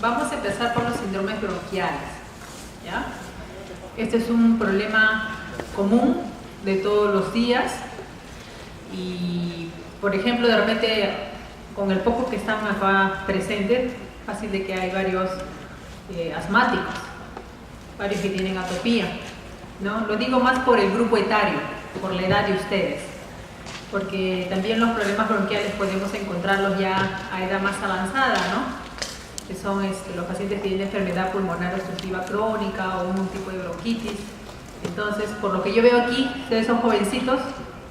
Vamos a empezar por los síndromes bronquiales, ¿ya? Este es un problema común de todos los días y, por ejemplo, de repente, con el poco que están acá presentes, fácil de que hay varios asmáticos, varios que tienen atopía, ¿no? Lo digo más por el grupo etario, por la edad de ustedes, porque también los problemas bronquiales podemos encontrarlos ya a edad más avanzada, ¿no? Que son los pacientes que tienen enfermedad pulmonar obstructiva crónica o un tipo de bronquitis. Entonces, por lo que yo veo aquí, ustedes son jovencitos,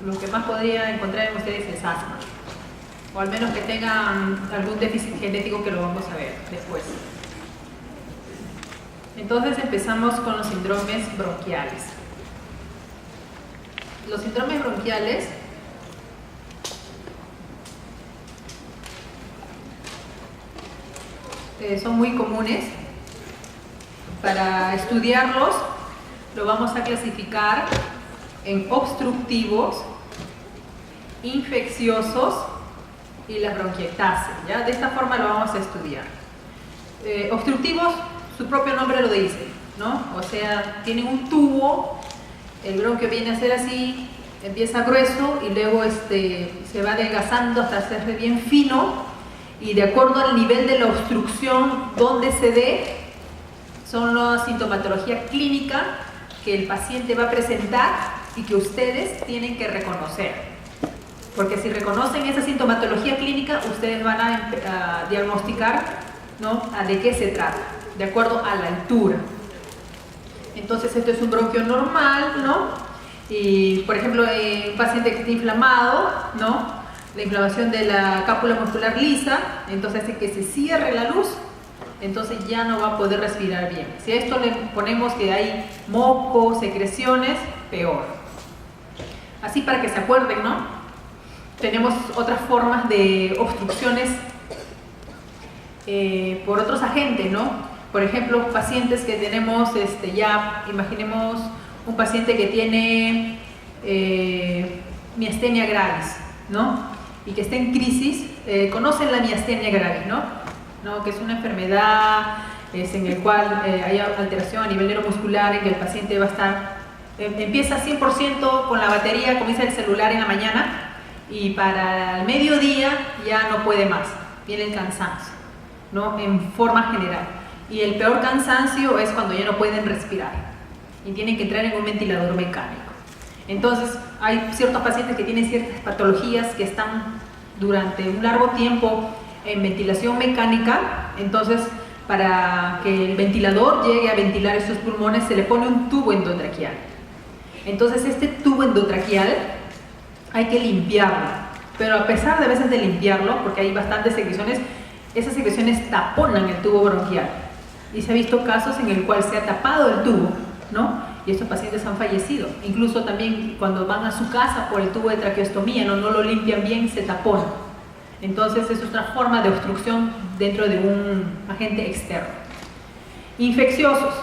lo que más podría encontrar en ustedes es asma, o al menos que tengan algún déficit genético, que lo vamos a ver después. Entonces empezamos con los síndromes bronquiales. Los síndromes bronquiales son muy comunes. Para estudiarlos lo vamos a clasificar en obstructivos, infecciosos y las bronquiectasias, ¿ya? De esta forma lo vamos a estudiar. Obstructivos, su propio nombre lo dice, ¿no? O sea, tienen un tubo, el bronquio viene a ser así, empieza grueso y luego se va adelgazando hasta hacerse bien fino, y de acuerdo al nivel de la obstrucción donde se dé, son la sintomatología clínica que el paciente va a presentar y que ustedes tienen que reconocer. Porque si reconocen esa sintomatología clínica, ustedes van a diagnosticar, ¿no?, de qué se trata, de acuerdo a la altura. Entonces, esto es un bronquio normal, ¿no? Y, por ejemplo, un paciente que está inflamado, ¿no?, la inflamación de la cápsula muscular lisa, entonces hace que se cierre la luz, entonces ya no va a poder respirar bien. Si a esto le ponemos que hay moco, secreciones, peor. Así para que se acuerden, ¿no? Tenemos otras formas de obstrucciones por otros agentes, ¿no? Por ejemplo, pacientes que tenemos, ya imaginemos un paciente que tiene miastenia gravis, ¿no? Y que está en crisis. Conocen la miastenia gravis, ¿no? Que es una enfermedad en el cual hay alteración a nivel neuromuscular, en que el paciente va a estar, empieza 100% con la batería, comienza el celular en la mañana y para el mediodía ya no puede más, viene el cansancio, ¿no? En forma general. Y el peor cansancio es cuando ya no pueden respirar y tienen que entrar en un ventilador mecánico. Entonces, hay ciertos pacientes que tienen ciertas patologías que están durante un largo tiempo en ventilación mecánica. Entonces, para que el ventilador llegue a ventilar esos pulmones, se le pone un tubo endotraqueal. Entonces, este tubo endotraqueal hay que limpiarlo. Pero a pesar de a veces de limpiarlo, porque hay bastantes secreciones, esas secreciones taponan el tubo bronquial. Y se ha visto casos en el cual se ha tapado el tubo, ¿no? Y estos pacientes han fallecido. Incluso también cuando van a su casa por el tubo de traqueostomía, no lo limpian bien, se tapona. Entonces es otra forma de obstrucción dentro de un agente externo. Infecciosos.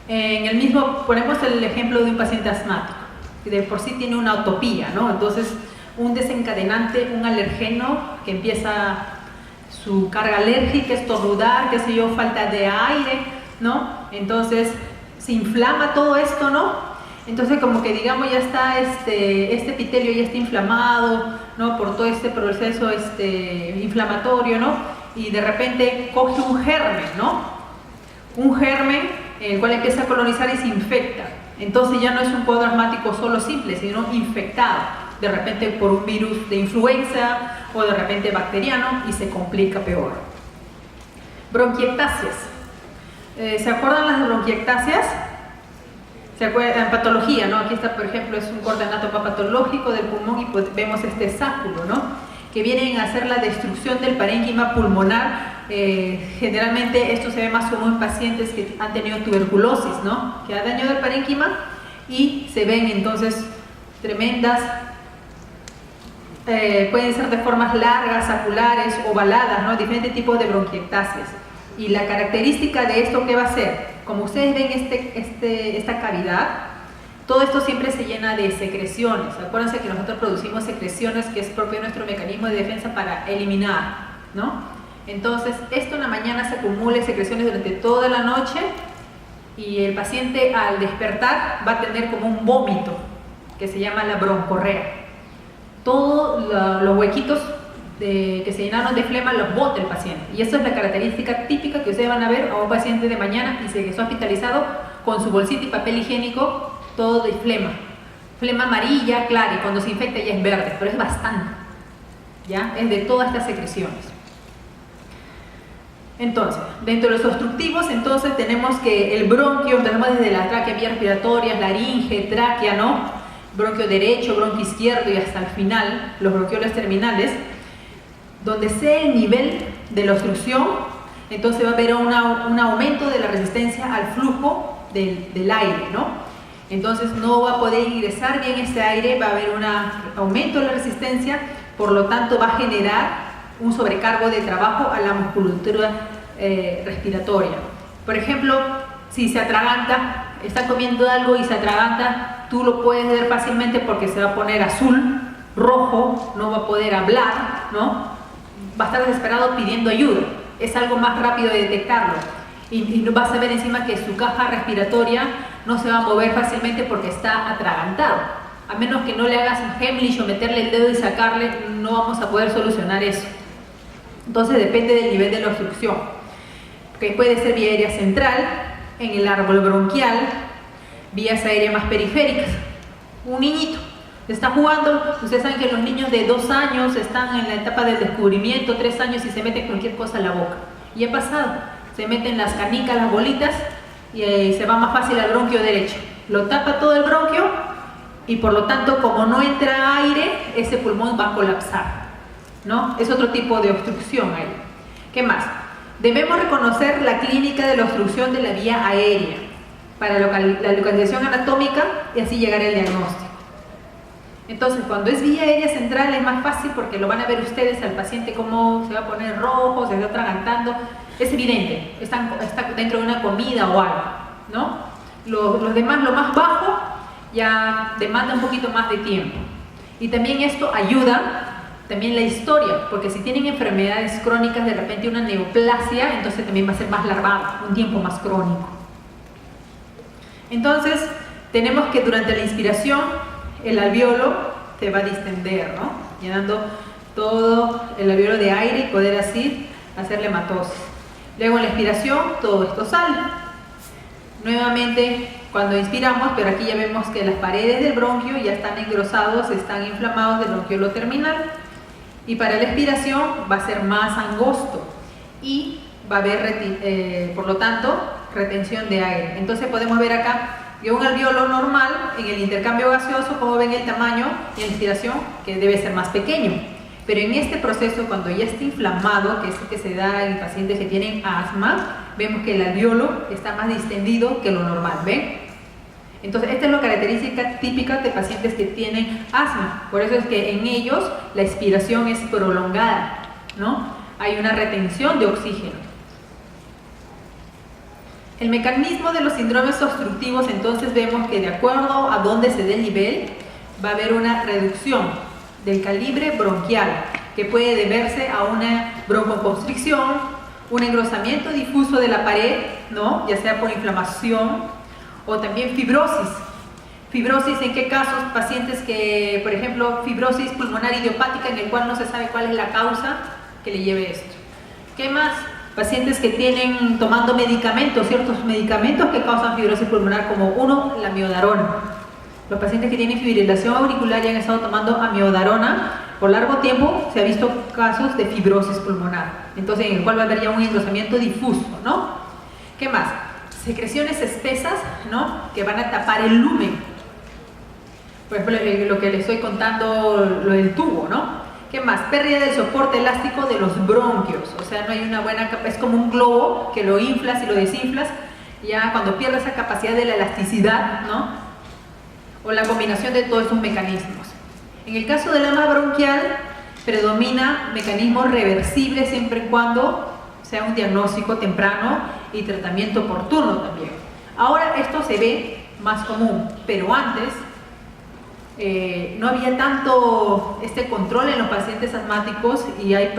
En el mismo, ponemos el ejemplo de un paciente asmático, que de por sí tiene una atopía, ¿no? Entonces un desencadenante, un alergeno que empieza su carga alérgica, estornudar, qué sé yo, falta de aire, ¿no? Entonces se inflama todo esto, ¿no? Entonces como que digamos ya está este epitelio ya está inflamado, ¿no? Por todo este proceso inflamatorio, ¿no? Y de repente coge un germen, ¿no? Un germen el cual empieza a colonizar y se infecta. Entonces ya no es un cuadro asmático solo simple, sino infectado, de repente por un virus de influenza o de repente bacteriano, y se complica peor. Bronquiectasias. ¿Se acuerdan las bronquiectasias? ¿Se acuerdan? Patología, ¿no? Aquí está, por ejemplo, es un corte anatomopatológico del pulmón y pues vemos este sáculo, ¿no? Que vienen a hacer la destrucción del parénquima pulmonar. Generalmente esto se ve más común en pacientes que han tenido tuberculosis, ¿no? Que ha dañado el parénquima y se ven entonces tremendas, pueden ser de formas largas, saculares, ovaladas, ¿no? Diferentes tipos de bronquiectasias. Y la característica de esto, ¿qué va a ser? Como ustedes ven esta cavidad, todo esto siempre se llena de secreciones. Acuérdense que nosotros producimos secreciones, que es propio de nuestro mecanismo de defensa para eliminar, ¿no? Entonces, esto en la mañana acumule secreciones durante toda la noche y el paciente al despertar va a tener como un vómito que se llama la broncorrea. Todos los huequitos que se llenaron de flema los bota el paciente, y eso es la característica típica que ustedes van a ver a un paciente de mañana y se quedó hospitalizado con su bolsita y papel higiénico todo de flema amarilla clara, y cuando se infecta ya es verde, pero es bastante, ¿ya? Es de todas estas secreciones. Entonces, dentro de los obstructivos, entonces tenemos que el bronquio, empezamos desde la tráquea, vías respiratorias, laringe, tráquea, ¿no? Bronquio derecho, bronquio izquierdo y hasta el final, los bronquioles terminales. Donde sea el nivel de la obstrucción, entonces va a haber un aumento de la resistencia al flujo del aire, ¿no? Entonces no va a poder ingresar bien ese aire, va a haber un aumento de la resistencia, por lo tanto va a generar un sobrecargo de trabajo a la musculatura respiratoria. Por ejemplo, si se atraganta, está comiendo algo y se atraganta, tú lo puedes ver fácilmente porque se va a poner azul, rojo, no va a poder hablar, ¿no? Va a estar desesperado pidiendo ayuda, es algo más rápido de detectarlo, y vas a ver encima que su caja respiratoria no se va a mover fácilmente porque está atragantado. A menos que no le hagas un Heimlich o meterle el dedo y sacarle, no vamos a poder solucionar eso. Entonces depende del nivel de la obstrucción, que puede ser vía aérea central, en el árbol bronquial, vías aéreas más periféricas. Un niñito está jugando, ustedes saben que los niños de 2 años están en la etapa del descubrimiento, 3 años, y se meten cualquier cosa a la boca. Y ha pasado, se meten las canicas, las bolitas, y se va más fácil al bronquio derecho. Lo tapa todo el bronquio y por lo tanto, como no entra aire, ese pulmón va a colapsar, ¿no? Es otro tipo de obstrucción ahí. ¿Qué más? Debemos reconocer la clínica de la obstrucción de la vía aérea para la localización anatómica y así llegar al diagnóstico. Entonces, cuando es vía aérea central es más fácil porque lo van a ver ustedes al paciente cómo se va a poner rojo, se está atragantando. Es evidente, está dentro de una comida o algo, ¿no? Los demás, lo más bajo, ya demanda un poquito más de tiempo. Y también esto ayuda, también la historia, porque si tienen enfermedades crónicas, de repente una neoplasia, entonces también va a ser más larvado, un tiempo más crónico. Entonces, tenemos que durante la inspiración, el alveolo se va a distender, ¿no? Llenando todo el alveolo de aire y poder así hacerle hematosis. Luego en la expiración todo esto sale. Nuevamente cuando inspiramos, pero aquí ya vemos que las paredes del bronquio ya están engrosados, están inflamados del bronquiolo terminal. Y para la expiración va a ser más angosto y va a haber, por lo tanto, retención de aire. Entonces podemos ver acá que un alveolo normal, en el intercambio gaseoso, como ven el tamaño y en la inspiración, que debe ser más pequeño. Pero en este proceso, cuando ya está inflamado, que es el que se da en pacientes que tienen asma, vemos que el alveolo está más distendido que lo normal, ¿ven? Entonces, esta es la característica típica de pacientes que tienen asma. Por eso es que en ellos la expiración es prolongada, ¿no? Hay una retención de oxígeno. El mecanismo de los síndromes obstructivos, entonces vemos que de acuerdo a dónde se dé el nivel, va a haber una reducción del calibre bronquial, que puede deberse a una broncoconstricción, un engrosamiento difuso de la pared, ¿no? Ya sea por inflamación o también fibrosis. Fibrosis, ¿en qué casos? Pacientes que, por ejemplo, fibrosis pulmonar idiopática, en el cual no se sabe cuál es la causa que le lleve esto. ¿Qué más? Pacientes que tienen tomando medicamentos, ciertos medicamentos que causan fibrosis pulmonar, como uno, la amiodarona. Los pacientes que tienen fibrilación auricular y han estado tomando amiodarona por largo tiempo, se ha visto casos de fibrosis pulmonar. Entonces, en el cual va a haber ya un engrosamiento difuso, ¿no? ¿Qué más? Secreciones espesas, ¿no? Que van a tapar el lumen. Por ejemplo, lo que les estoy contando, lo del tubo, ¿no? ¿Qué más? Pérdida del soporte elástico de los bronquios. O sea, no hay una buena capa, es como un globo que lo inflas y lo desinflas. Ya cuando pierde esa capacidad de la elasticidad, ¿no? O la combinación de todos esos mecanismos. En el caso del asma bronquial, predomina mecanismos reversibles siempre y cuando sea un diagnóstico temprano y tratamiento oportuno también. Ahora esto se ve más común, pero antes no había tanto este control en los pacientes asmáticos y hay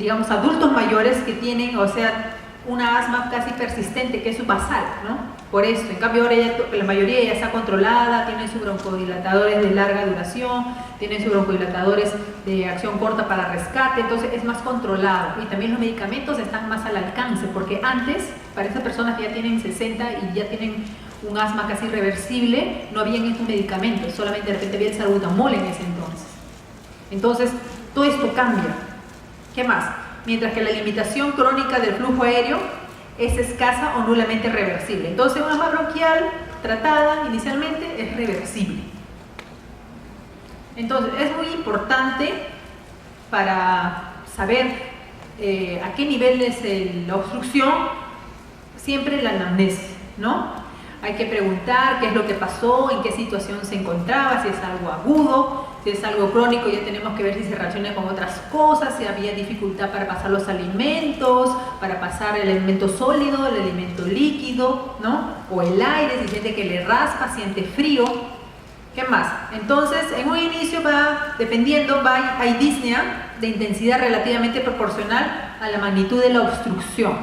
digamos, adultos mayores que tienen, o sea, una asma casi persistente, que es su basal, ¿no? Por eso, en cambio ahora la mayoría ya está controlada, tienen sus broncodilatadores de larga duración, tienen sus broncodilatadores de acción corta para rescate, entonces es más controlado. Y también los medicamentos están más al alcance, porque antes, para esas personas que ya tienen 60 y ya tienen un asma casi irreversible, no habían estos medicamentos, solamente de repente había el salbutamol en ese entonces. Entonces, todo esto cambia. ¿Qué más? Mientras que la limitación crónica del flujo aéreo es escasa o nulamente reversible. Entonces, una asma bronquial tratada inicialmente es reversible. Entonces, es muy importante para saber a qué nivel es la obstrucción, siempre la anamnesis, ¿no? Hay que preguntar qué es lo que pasó, en qué situación se encontraba, si es algo agudo, si es algo crónico, ya tenemos que ver si se relaciona con otras cosas, si había dificultad para pasar los alimentos, para pasar el alimento sólido, el alimento líquido, ¿no? O el aire, si siente que le raspa, siente frío. ¿Qué más? Entonces, en un inicio hay disnea de intensidad relativamente proporcional a la magnitud de la obstrucción.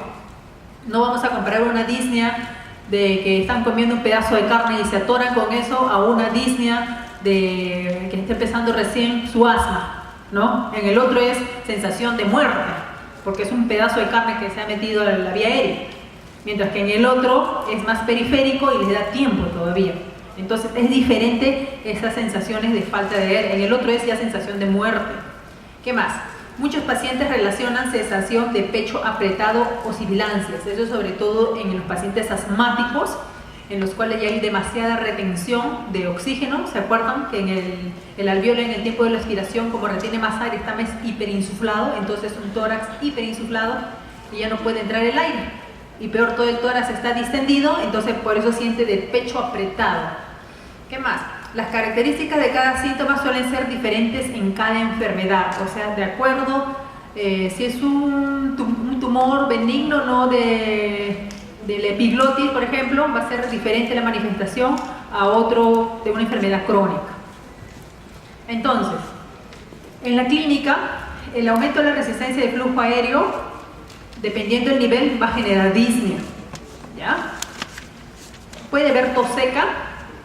No vamos a comparar una disnea de que están comiendo un pedazo de carne y se atoran con eso a una disnea de que está empezando recién su asma, ¿no? En el otro es sensación de muerte, porque es un pedazo de carne que se ha metido en la vía aérea, mientras que en el otro es más periférico y les da tiempo todavía. Entonces es diferente esas sensaciones de falta de aire. En el otro es ya sensación de muerte. ¿Qué más? Muchos pacientes relacionan sensación de pecho apretado o sibilancias, eso sobre todo en los pacientes asmáticos, en los cuales ya hay demasiada retención de oxígeno. ¿Se acuerdan que en el alveolo en el tiempo de la expiración, como retiene más aire, está más hiperinsuflado? Entonces un tórax hiperinsuflado y ya no puede entrar el aire. Y peor, todo el tórax está distendido, entonces por eso siente de pecho apretado. ¿Qué más? Las características de cada síntoma suelen ser diferentes en cada enfermedad, o sea, de acuerdo si es un tumor benigno, no del epiglotis, por ejemplo, va a ser diferente la manifestación a otro de una enfermedad crónica. Entonces, en la clínica, el aumento de la resistencia de flujo aéreo, dependiendo del nivel, va a generar disnea, ¿ya? Puede haber tos seca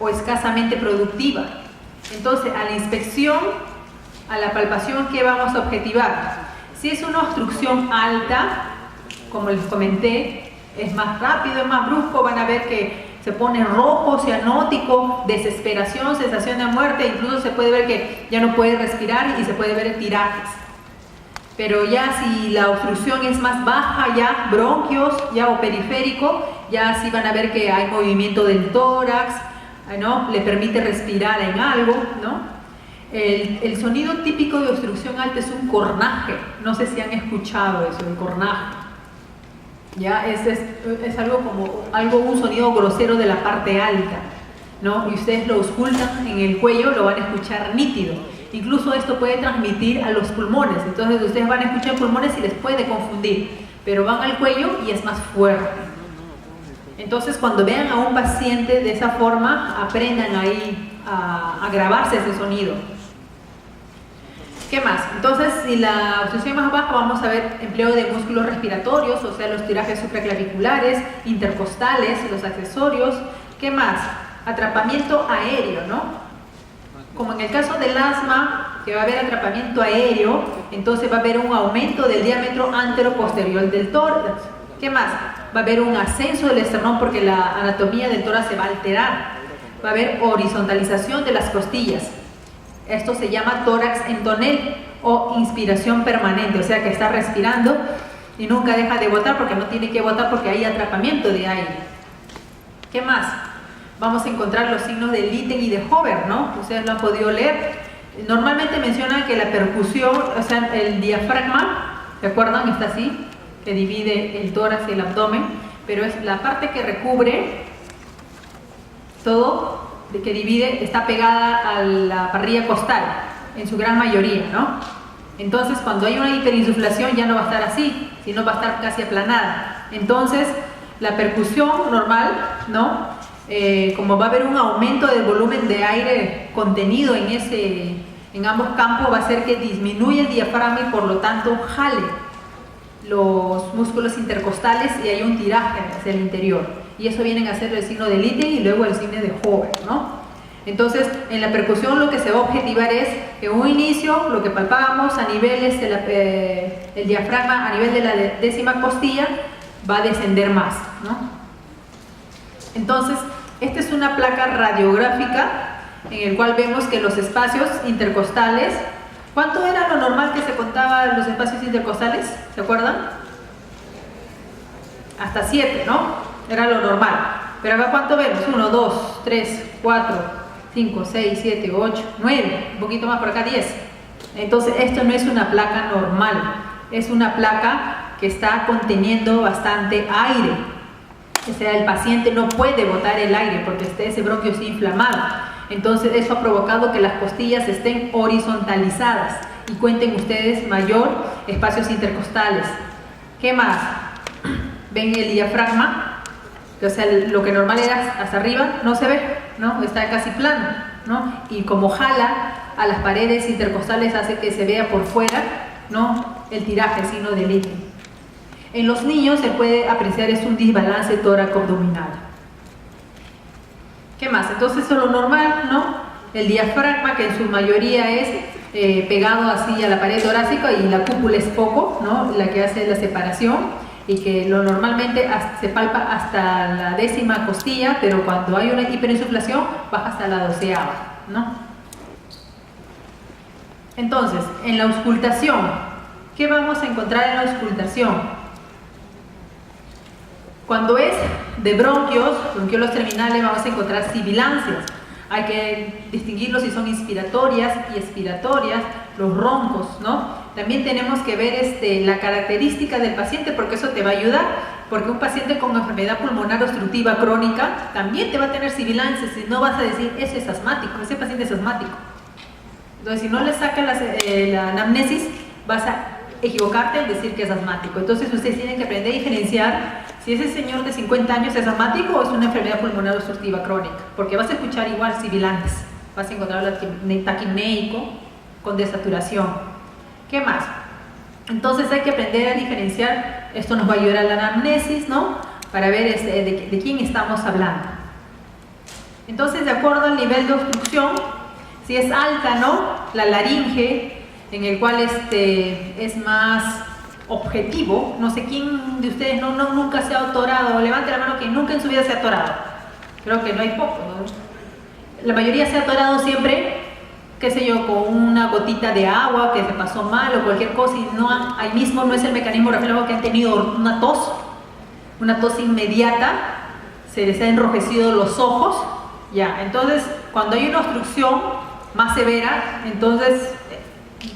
o escasamente productiva. Entonces, a la inspección, a la palpación, ¿qué vamos a objetivar? Si es una obstrucción alta, como les comenté, es más rápido, es más brusco, van a ver que se pone rojo, cianótico, desesperación, sensación de muerte, incluso se puede ver que ya no puede respirar y se puede ver tirajes. Pero ya si la obstrucción es más baja, ya bronquios, ya o periférico, ya sí van a ver que hay movimiento del tórax, ¿no? Le permite respirar en algo, ¿no? El sonido típico de obstrucción alta es un cornaje. No sé si han escuchado eso, el cornaje. Ya es algo como un sonido grosero de la parte alta, ¿no? Y ustedes lo auscultan en el cuello, lo van a escuchar nítido. Incluso esto puede transmitir a los pulmones. Entonces ustedes van a escuchar pulmones y les puede confundir, pero van al cuello y es más fuerte. Entonces, cuando vean a un paciente de esa forma, aprendan ahí a grabarse ese sonido. ¿Qué más? Entonces, si la obstrucción es más baja, vamos a ver empleo de músculos respiratorios, o sea, los tirajes supraclaviculares, intercostales, los accesorios. ¿Qué más? Atrapamiento aéreo, ¿no? Como en el caso del asma, que va a haber atrapamiento aéreo, entonces va a haber un aumento del diámetro antero-posterior del tórax. ¿Qué más? Va a haber un ascenso del esternón porque la anatomía del tórax se va a alterar. Va a haber horizontalización de las costillas. Esto se llama tórax en tonel o inspiración permanente, o sea que está respirando y nunca deja de botar porque no tiene que botar porque hay atrapamiento de aire. ¿Qué más? Vamos a encontrar los signos de Litten y de Hover, ¿no? Ustedes lo han podido leer. Normalmente mencionan que la percusión, o sea, el diafragma, ¿se acuerdan? Está así, que divide el tórax y el abdomen, pero es la parte que recubre todo, que divide, está pegada a la parrilla costal, en su gran mayoría, ¿no? Entonces, cuando hay una hiperinsuflación ya no va a estar así, sino va a estar casi aplanada. Entonces, la percusión normal, ¿no? Como va a haber un aumento del volumen de aire contenido en ambos campos, va a hacer que disminuya el diafragma y por lo tanto jale. los músculos intercostales y hay un tiraje hacia el interior. Y eso viene a ser el signo de Litten y luego el signo de Hover, ¿no? Entonces, en la percusión lo que se va a objetivar es, en un inicio, lo que palpamos a niveles el diafragma, a nivel de la décima costilla, va a descender más, ¿no? Entonces, esta es una placa radiográfica en el cual vemos que los espacios intercostales, ¿cuánto era lo normal que se contaba los espacios intercostales? ¿Se acuerdan? Hasta 7, ¿no? Era lo normal. Pero acá, ¿cuánto vemos? 1, 2, 3, 4, 5, 6, 7, 8, 9, un poquito más por acá, 10. Entonces, esto no es una placa normal, es una placa que está conteniendo bastante aire. O sea, el paciente no puede botar el aire porque ese bronquio está inflamado. Entonces, eso ha provocado que las costillas estén horizontalizadas y cuenten ustedes mayor espacios intercostales. ¿Qué más? ¿Ven el diafragma? O sea, lo que normal era hasta arriba no se ve, ¿no? Está casi plano, ¿no? Y como jala a las paredes intercostales hace que se vea por fuera, ¿no? El tiraje, signo de Litten. En los niños se puede apreciar es un desbalance tóraco-abdominal. ¿Qué más? Entonces eso es lo normal, ¿no? El diafragma, que en su mayoría es pegado así a la pared torácica y la cúpula es poco, ¿no? La que hace la separación y que lo normalmente se palpa hasta la décima costilla, pero cuando hay una hiperinsuflación baja hasta la 12ª, ¿no? Entonces, en la auscultación, ¿qué vamos a encontrar en la auscultación? Cuando es de bronquiolos terminales, vamos a encontrar sibilancias. Hay que distinguirlos si son inspiratorias y expiratorias, los roncos, ¿no? También tenemos que ver la característica del paciente, porque eso te va a ayudar, porque un paciente con enfermedad pulmonar obstructiva crónica también te va a tener sibilancias y no vas a decir, ese es asmático, ese paciente es asmático. Entonces, si no le sacas la anamnesis, vas a equivocarte al decir que es asmático. Entonces, ustedes tienen que aprender a diferenciar si ese señor de 50 años es asmático o es una enfermedad pulmonar obstructiva crónica, porque vas a escuchar igual sibilantes, vas a encontrar taquipneico con desaturación. ¿Qué más? Entonces hay que aprender a diferenciar, esto nos va a ayudar a la anamnesis, ¿no? Para ver de quién estamos hablando. Entonces, de acuerdo al nivel de obstrucción, si es alta, ¿no? La laringe, en el cual es más objetivo, no sé quién de ustedes nunca se ha atorado, levante la mano que nunca en su vida se ha atorado. Creo que no hay poco, ¿no? La mayoría se ha atorado siempre, qué sé yo, con una gotita de agua que se pasó mal o cualquier cosa y ahí mismo no es el mecanismo reflejo que han tenido una tos inmediata, se les ha enrojecido los ojos, ya. Entonces, cuando hay una obstrucción más severa, entonces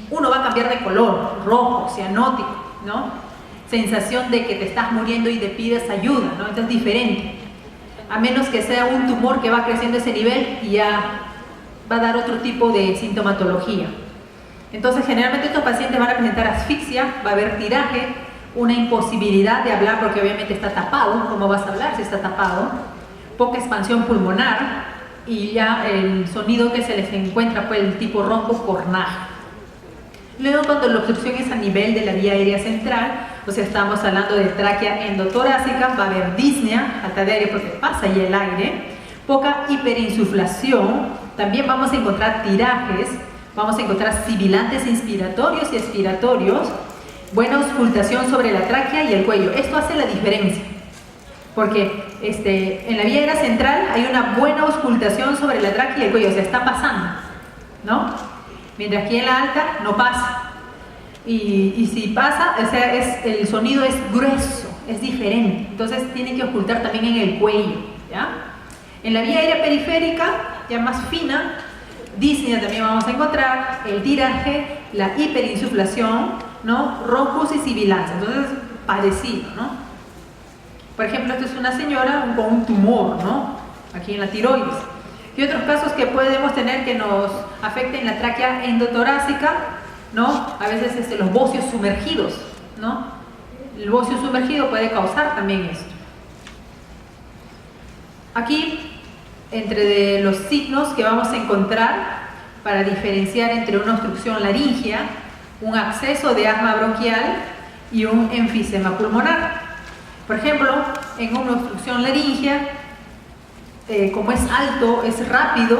uno va a cambiar de color, rojo, cianótico, ¿no? Sensación de que te estás muriendo y te pides ayuda, ¿no? Entonces es diferente. A menos que sea un tumor que va creciendo a ese nivel y ya va a dar otro tipo de sintomatología. Entonces, generalmente estos pacientes van a presentar asfixia, va a haber tiraje, una imposibilidad de hablar porque obviamente está tapado. ¿Cómo vas a hablar si está tapado? Poca expansión pulmonar y ya el sonido que se les encuentra pues el tipo ronco cornaje. Luego, cuando la obstrucción es a nivel de la vía aérea central, o sea, estamos hablando de tráquea endotorácica, va a haber disnea, falta de aire porque pasa ya el aire, poca hiperinsuflación, también vamos a encontrar tirajes, vamos a encontrar sibilantes inspiratorios y expiratorios, buena auscultación sobre la tráquea y el cuello. Esto hace la diferencia, porque en la vía aérea central hay una buena auscultación sobre la tráquea y el cuello, o sea, está pasando, ¿no? Mientras que en la alta no pasa. Y si pasa, o sea, el sonido es grueso, es diferente. Entonces tiene que ocultar también en el cuello, ¿ya? En la vía aérea periférica, ya más fina, disnea también vamos a encontrar, el tiraje, la hiperinsuflación, ¿no? Roncos y sibilancia. Entonces, parecido, ¿no? Por ejemplo, esto es una señora con un tumor, ¿no? Aquí en la tiroides. Y otros casos que podemos tener que nos afecten la tráquea endotorácica, ¿no? A veces los bocios sumergidos, ¿no? El bocio sumergido puede causar también esto. Aquí, entre los signos que vamos a encontrar para diferenciar entre una obstrucción laringea, un acceso de asma bronquial y un enfisema pulmonar. Por ejemplo, en una obstrucción laringea, como es alto, es rápido,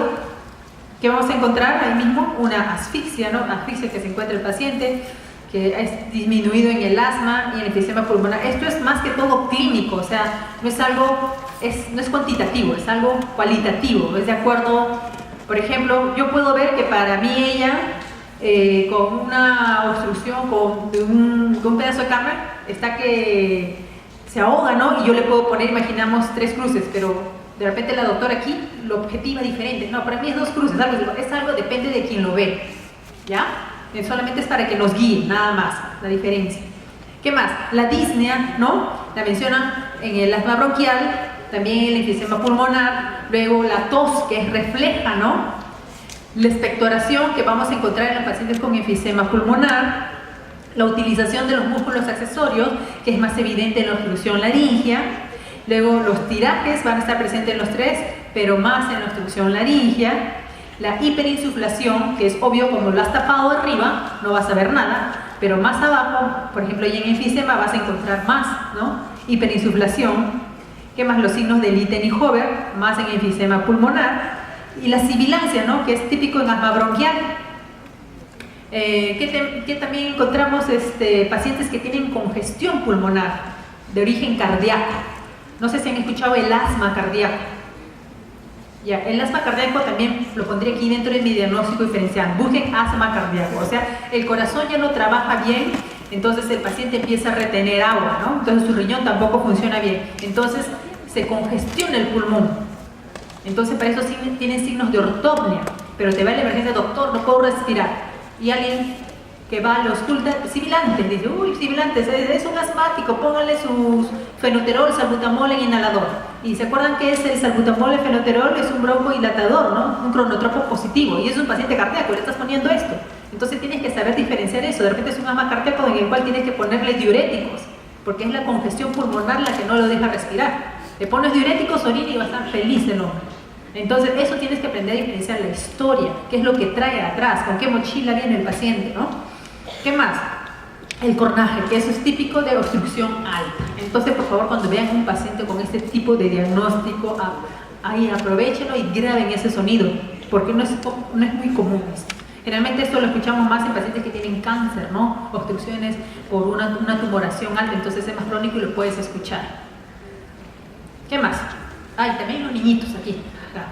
¿qué vamos a encontrar ahí mismo? Una asfixia, ¿no? Asfixia que se encuentra el paciente, que es disminuido en el asma y en el enfisema pulmonar. Esto es más que todo clínico, o sea, no es algo, no es cuantitativo, es algo cualitativo, es de acuerdo. Por ejemplo, yo puedo ver que para mí ella, con una obstrucción, con un pedazo de cama, está que se ahoga, ¿no? Y yo le puedo poner, imaginamos, 3 cruces, pero de repente la doctora aquí lo objetiva diferente. No, para mí es 2 cruces, es algo, depende de quien lo ve, ¿ya? Solamente es para que nos guíe, nada más, la diferencia. ¿Qué más? La disnea, ¿no? La mencionan en el asma bronquial, también el enfisema pulmonar, luego la tos, que es refleja, ¿no? La expectoración, que vamos a encontrar en los pacientes con enfisema pulmonar, la utilización de los músculos accesorios, que es más evidente en la obstrucción laringea, luego los tirajes van a estar presentes en los 3, pero más en la obstrucción laringea, la hiperinsuflación, que es obvio, como lo has tapado arriba, no vas a ver nada, pero más abajo, por ejemplo, y en enfisema vas a encontrar más, ¿no? Hiperinsuflación. ¿Qué más? Los signos de Litten y Hover, más en enfisema pulmonar, y la sibilancia, ¿no? Que es típico en asma bronquial. Que también encontramos pacientes que tienen congestión pulmonar de origen cardíaco. No sé si han escuchado el asma cardíaco. Ya, el asma cardíaco también lo pondré aquí dentro de mi diagnóstico diferencial. Busquen asma cardíaco, o sea, el corazón ya no trabaja bien, entonces el paciente empieza a retener agua, ¿no? Entonces su riñón tampoco funciona bien, entonces se congestiona el pulmón. Entonces para eso tienen signos de ortopnia, pero te va a la emergencia, doctor, no puedo respirar. Y alguien que va a los sibilantes, dice, uy, sibilantes, es un asmático, póngale su fenoterol, salbutamol en inhalador. Y se acuerdan que es el salbutamol, el fenoterol, es un broncodilatador, ¿no? Un cronotropo positivo, y es un paciente cardíaco, le estás poniendo esto. Entonces tienes que saber diferenciar eso. De repente es un asma cardíaco en el cual tienes que ponerle diuréticos, porque es la congestión pulmonar la que no lo deja respirar. Le pones diuréticos, orina y va a estar feliz el hombre. Entonces eso tienes que aprender a diferenciar la historia, qué es lo que trae atrás, con qué mochila viene el paciente, ¿no? ¿Qué más? El cornaje, que eso es típico de obstrucción alta. Entonces, por favor, cuando vean un paciente con este tipo de diagnóstico, ahí aprovechenlo y graben ese sonido, porque no es muy común esto. Generalmente esto lo escuchamos más en pacientes que tienen cáncer, ¿no? Obstrucciones por una tumoración alta, entonces es más crónico y lo puedes escuchar. ¿Qué más? También los niñitos aquí. Acá.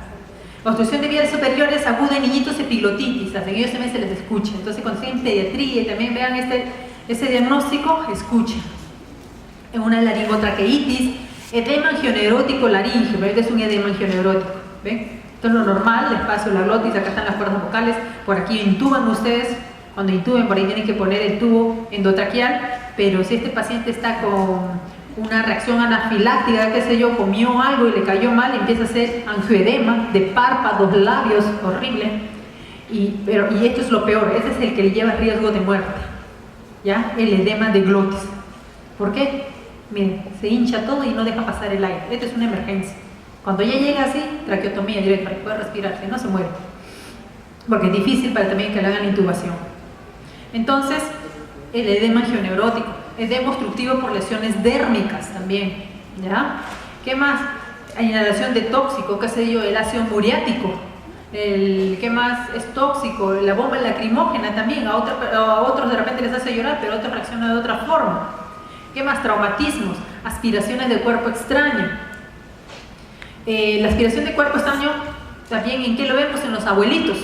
Obstrucción de vías superiores aguda en niñitos, epiglotitis, en ellos también se les escucha. Entonces, cuando estén en pediatría y también vean este diagnóstico, escuchen. En una laringotraqueitis, edema angioneurótico laríngeo, ¿ven? Es un edema angioneurótico, ¿ven? Esto es lo normal, espacio de la glotis, acá están las cuerdas vocales, por aquí intuban ustedes, cuando intuben por ahí tienen que poner el tubo endotraqueal, pero si este paciente está con una reacción anafiláctica, qué sé yo, comió algo y le cayó mal, empieza a hacer angioedema de párpados, labios, horrible. Y esto es lo peor, ese es el que le lleva riesgo de muerte, ¿ya? El edema de glotis. ¿Por qué? Miren, se hincha todo y no deja pasar el aire. Esto es una emergencia. Cuando ya llega así, traqueotomía directa para que pueda respirar, si no se muere. Porque es difícil para también que le hagan la intubación. Entonces, el edema angioneurótico. Edema obstructivo por lesiones dérmicas también, ¿ya? ¿Qué más? Inhalación de tóxico, qué sé yo, el ácido muriático. ¿Qué más es tóxico? La bomba lacrimógena también, a otros de repente les hace llorar, pero a otros reaccionan de otra forma. ¿Qué más? Traumatismos, aspiraciones de cuerpo extraño. La aspiración de cuerpo extraño, también, ¿en qué lo vemos? En los abuelitos.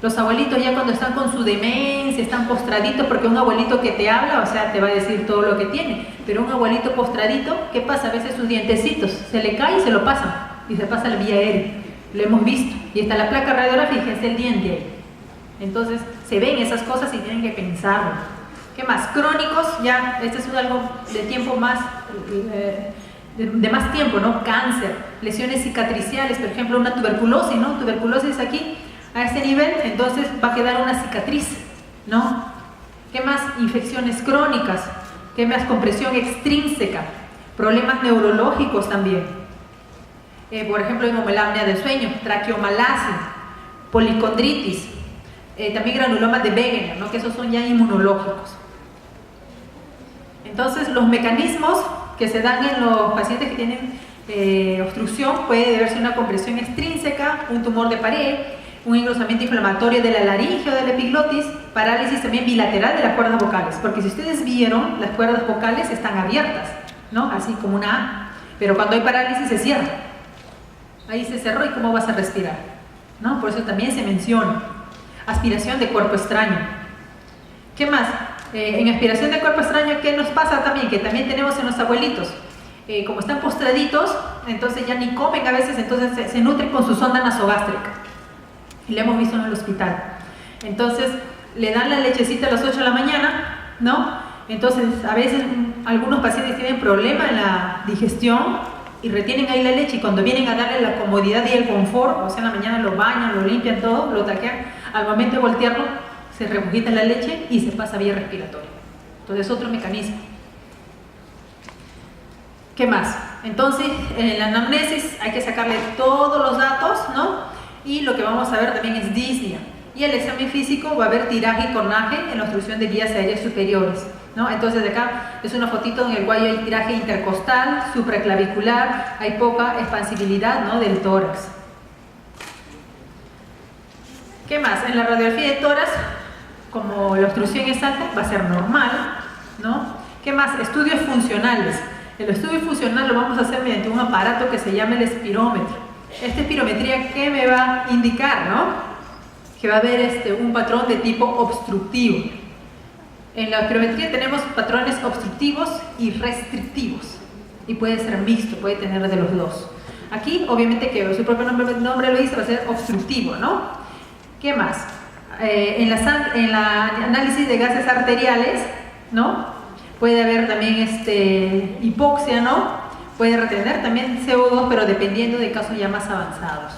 Los abuelitos ya cuando están con su demencia, están postraditos, porque un abuelito que te habla, o sea, te va a decir todo lo que tiene, pero un abuelito postradito, ¿qué pasa? A veces sus dientecitos se le cae y se lo pasan, y se pasa la vía aérea, lo hemos visto, y está la placa radiográfica, es el diente ahí. Entonces, se ven esas cosas y tienen que pensarlo. ¿Qué más? Crónicos, ya, este es algo de tiempo más, de más tiempo, ¿no? Cáncer, lesiones cicatriciales, por ejemplo, una tuberculosis, ¿no? Tuberculosis aquí, a este nivel, entonces va a quedar una cicatriz, ¿no? ¿Qué más? Infecciones crónicas, ¿qué más? Compresión extrínseca, problemas neurológicos también, por ejemplo, hemopnea del sueño, traqueomalacia, policondritis, también granulomas de Wegener, ¿no? Que esos son ya inmunológicos. Entonces, los mecanismos que se dan en los pacientes que tienen obstrucción puede deberse a una compresión extrínseca, un tumor de pared, un engrosamiento inflamatorio de la laringe o de la epiglotis, parálisis también bilateral de las cuerdas vocales, porque si ustedes vieron, las cuerdas vocales están abiertas, ¿no? Así como una A, pero cuando hay parálisis se cierra. Ahí se cerró y cómo vas a respirar, ¿no? Por eso también se menciona aspiración de cuerpo extraño. ¿Qué más? En aspiración de cuerpo extraño, ¿qué nos pasa también? Que también tenemos en los abuelitos, como están postraditos, entonces ya ni comen a veces, entonces se nutren con su sonda nasogástrica. Y lo hemos visto en el hospital. Entonces le dan la lechecita a las 8 de la mañana, ¿no? Entonces a veces algunos pacientes tienen problema en la digestión y retienen ahí la leche, y cuando vienen a darle la comodidad y el confort, o sea, en la mañana lo bañan, lo limpian todo, lo taquean, al momento de voltearlo se regurgita la leche y se pasa vía respiratoria. Entonces otro mecanismo. ¿Qué más? Entonces en la anamnesis hay que sacarle todos los datos, ¿no? Y lo que vamos a ver también es disnea. Y el examen físico va a haber tiraje y cornaje en la obstrucción de vías aéreas superiores, ¿no? Entonces de acá es una fotito en el cual hay tiraje intercostal, supraclavicular, hay poca expansibilidad, ¿no? Del tórax. ¿Qué más? En la radiografía de tórax, como la obstrucción es alta, va a ser normal, ¿no? ¿Qué más? Estudios funcionales. El estudio funcional lo vamos a hacer mediante un aparato que se llama el espirómetro. Esta espirometría, ¿qué me va a indicar, no? Que va a haber un patrón de tipo obstructivo. En la espirometría tenemos patrones obstructivos y restrictivos. Y puede ser mixto, puede tener de los dos. Aquí, obviamente, que su propio nombre lo dice, va a ser obstructivo, ¿no? ¿Qué más? En la análisis de gases arteriales, ¿no? Puede haber también hipoxia, ¿no? Puede retener también CO2, pero dependiendo de casos ya más avanzados.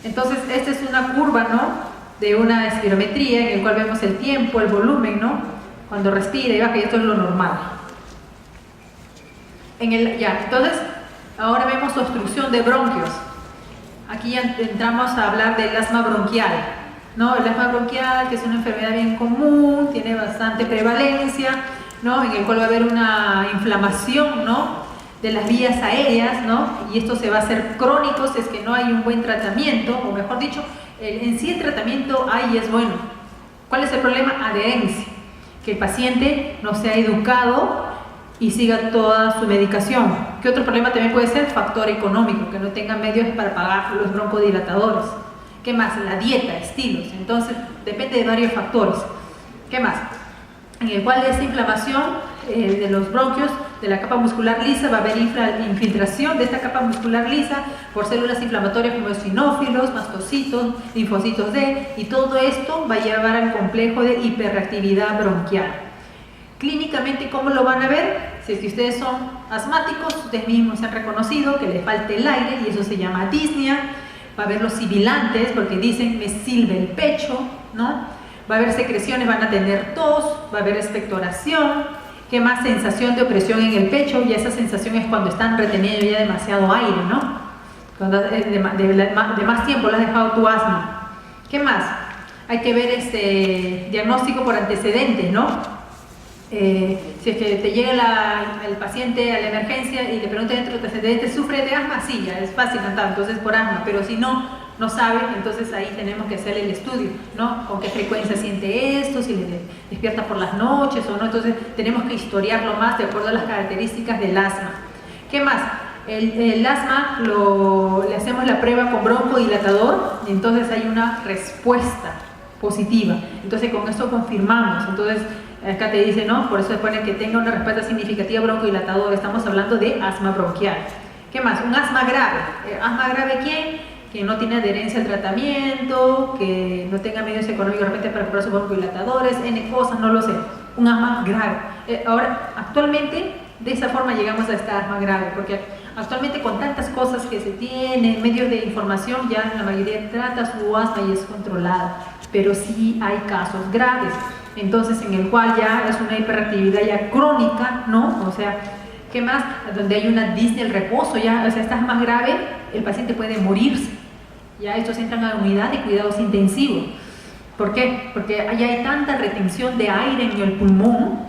Entonces, esta es una curva, ¿no? De una espirometría en el cual vemos el tiempo, el volumen, ¿no? Cuando respira y baja, y esto es lo normal. Entonces, ahora vemos obstrucción de bronquios. Aquí ya entramos a hablar del asma bronquial, ¿no? El asma bronquial, que es una enfermedad bien común, tiene bastante prevalencia, ¿no? En el cual va a haber una inflamación, ¿no? De las vías aéreas, ¿no? Y esto se va a hacer crónico si es que no hay un buen tratamiento, o mejor dicho, en sí el tratamiento hay y es bueno. ¿Cuál es el problema? Adherencia, que el paciente no sea educado y siga toda su medicación. ¿Qué otro problema también puede ser? Factor económico, que no tenga medios para pagar los broncodilatadores. ¿Qué más? La dieta, estilos. Entonces, depende de varios factores. ¿Qué más? En el cual esta inflamación de los bronquios, de la capa muscular lisa, va a haber infiltración de esta capa muscular lisa por células inflamatorias como eosinófilos, mastocitos, linfocitos D, y todo esto va a llevar al complejo de hiperreactividad bronquial. Clínicamente, ¿cómo lo van a ver? Si es que ustedes son asmáticos, ustedes mismos se han reconocido que les falta el aire y eso se llama disnea. Va a haber los sibilantes porque dicen me silba el pecho, ¿no? Va a haber secreciones, van a tener tos, va a haber expectoración. ¿Qué más? Sensación de opresión en el pecho, y esa sensación es cuando están reteniendo ya demasiado aire, ¿no? Cuando de más tiempo lo has dejado tu asma. ¿Qué más? Hay que ver diagnóstico por antecedentes, ¿no? Si es que te llega el paciente a la emergencia y le pregunta dentro de antecedentes, ¿sufre de asma? Sí, ya es fácil cantar, entonces por asma, pero si no sabe, entonces ahí tenemos que hacer el estudio, ¿no? Con qué frecuencia siente esto, si le despierta por las noches o no, entonces tenemos que historiarlo más de acuerdo a las características del asma. ¿Qué más? El asma le hacemos la prueba con broncodilatador, y entonces hay una respuesta positiva, entonces con eso confirmamos. Entonces acá te dice, ¿no? Por eso se pone que tenga una respuesta significativa broncodilatador, estamos hablando de asma bronquial. ¿Qué más? Un asma grave. ¿Asma grave quién? Que no tiene adherencia al tratamiento, que no tenga medios económicos de repente para comprar sus broncodilatadores, N cosas, no lo sé. Un asma grave. Ahora, actualmente, de esa forma llegamos a esta asma grave, porque actualmente con tantas cosas que se tienen, medios de información, ya la mayoría trata su asma y es controlada, pero sí hay casos graves, entonces en el cual ya es una hiperactividad ya crónica, ¿no? O sea, ¿qué más? Donde hay una disnea del reposo, ya, o sea, esta es más grave, el paciente puede morirse. Ya estos entran a la unidad de cuidados intensivos. ¿Por qué? Porque allá hay tanta retención de aire en el pulmón,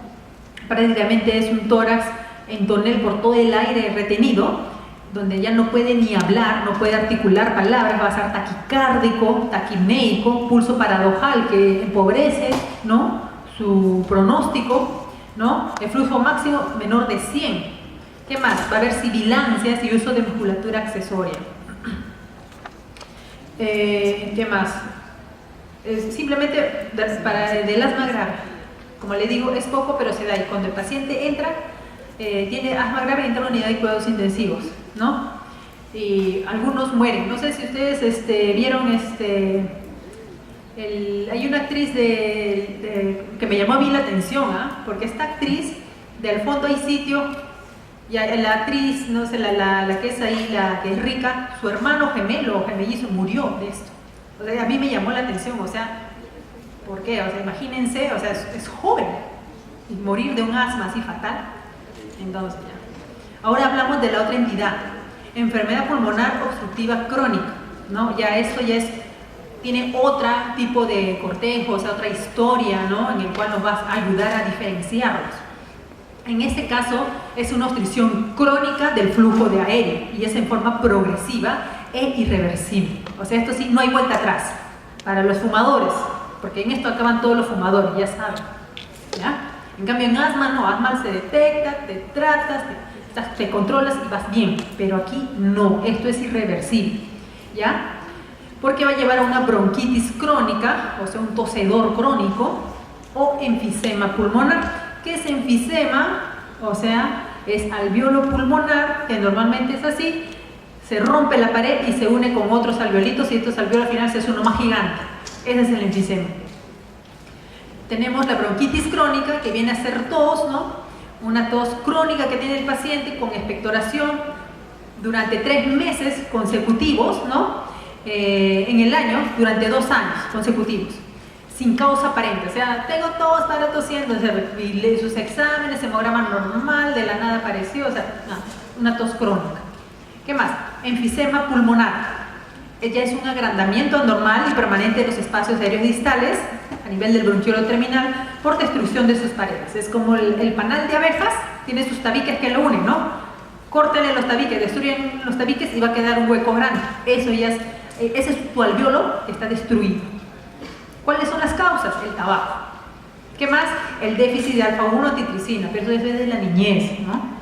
Prácticamente es un tórax en tonel por todo el aire retenido, donde ya no puede ni hablar, no puede articular palabras, va a ser taquicárdico, taquimeico, pulso paradojal que empobrece, ¿no?, su pronóstico, ¿no?, el flujo máximo menor de 100. ¿Qué más? Va a haber sibilancias y uso de musculatura accesoria. ¿Qué más? Simplemente del asma grave, como le digo, es poco, pero se da. Y cuando el paciente entra, tiene asma grave, entra a la unidad de cuidados intensivos, ¿no? Y algunos mueren. No sé si ustedes vieron, hay una actriz que me llamó a mí la atención, porque esta actriz, de al fondo hay sitio, y la actriz, no sé, la que es ahí, la que es rica, su hermano gemelo o gemellizo murió de esto. O sea, a mí me llamó la atención, o sea, ¿por qué? O sea, imagínense, o sea, es joven, y morir de un asma así fatal. Entonces, ya. Ahora hablamos de la otra entidad, enfermedad pulmonar obstructiva crónica, ¿no? Ya esto tiene otro tipo de cortejo, o sea, otra historia, ¿no?, en el cual nos va a ayudar a diferenciarlos. En este caso, es una obstrucción crónica del flujo de aire y es en forma progresiva e irreversible. O sea, esto sí, no hay vuelta atrás para los fumadores, porque en esto acaban todos los fumadores, ya saben, ¿ya? En cambio, en asma no, asma se detecta, te tratas, te controlas y vas bien, pero aquí no, esto es irreversible, ¿ya? Porque va a llevar a una bronquitis crónica, o sea, un tosedor crónico, o enfisema pulmonar. ¿Qué es enfisema? O sea, es alveolo pulmonar, que normalmente es así, se rompe la pared y se une con otros alveolitos y estos alveolos al final se hace uno más gigante. Ese es el enfisema. Tenemos la bronquitis crónica, que viene a ser tos, ¿no? Una tos crónica que tiene el paciente con expectoración durante 3 meses consecutivos, ¿no? En el año, durante 2 años consecutivos, sin causa aparente. O sea, tengo tos, para tosiendo, o sea, y sus exámenes, hemograma normal, de la nada apareció, o sea, no, una tos crónica. ¿Qué más? Enfisema pulmonar. Ella es un agrandamiento anormal y permanente de los espacios aéreos distales a nivel del bronquiolo terminal por destrucción de sus paredes. Es como el panal de abejas, tiene sus tabiques que lo unen, ¿no? Córtenle los tabiques, destruyen los tabiques y va a quedar un hueco grande. Eso ya es, ese es tu alveolo que está destruido. ¿Cuáles son las causas? El tabaco. ¿Qué más? El déficit de alfa-1 antitricina, pero eso es desde la niñez, ¿no?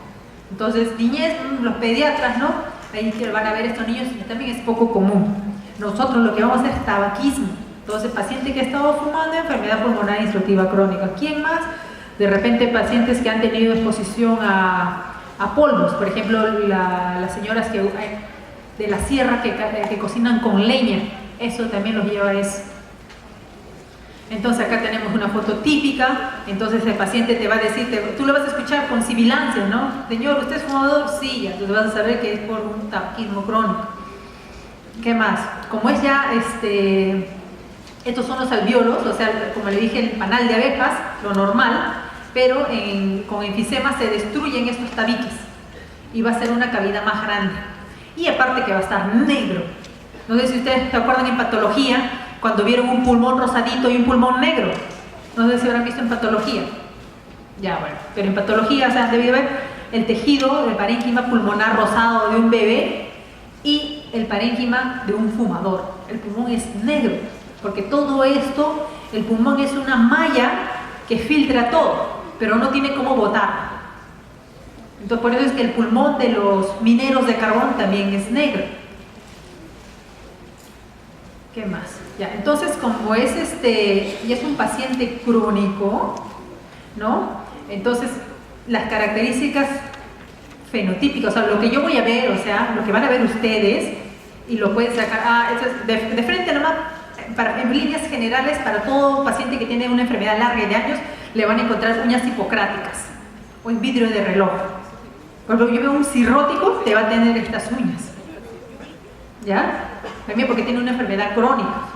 Entonces, niñez, los pediatras, ¿no? Ahí que van a ver estos niños y también es poco común. Nosotros lo que vamos a hacer es tabaquismo. Entonces, paciente que ha estado fumando, enfermedad pulmonar obstructiva crónica. ¿Quién más? De repente, pacientes que han tenido exposición a polvos. Por ejemplo, las señoras de la sierra que cocinan con leña. Eso también los lleva a eso. Entonces acá tenemos una foto típica, entonces el paciente te va a decir, tú lo vas a escuchar con sibilancias, ¿no? Señor, ¿usted es fumador? Sí, entonces vas a saber que es por un tabaquismo crónico. ¿Qué más? Como es ya, estos son los alveolos, o sea, como le dije, el panal de abejas, lo normal, pero con enfisema se destruyen estos tabiques y va a ser una cavidad más grande. Y aparte que va a estar negro. No sé si ustedes se acuerdan en patología, cuando vieron un pulmón rosadito y un pulmón negro. No sé si habrán visto en patología. Ya, bueno, pero en patología, o sea, debe haber el tejido del parénquima pulmonar rosado de un bebé y el parénquima de un fumador. El pulmón es negro, porque todo esto, el pulmón es una malla que filtra todo, pero no tiene cómo botar. Entonces, por eso es que el pulmón de los mineros de carbón también es negro. ¿Qué más? Ya, entonces, como es y es un paciente crónico, ¿no? Entonces, las características fenotípicas, o sea, lo que yo voy a ver, o sea, lo que van a ver ustedes, y lo pueden sacar, eso es de frente nomás, en líneas generales, para todo paciente que tiene una enfermedad larga y de años, le van a encontrar uñas hipocráticas, o en vidrio de reloj. Por ejemplo, yo veo un cirrótico, te va a tener estas uñas. ¿Ya? También porque tiene una enfermedad crónica.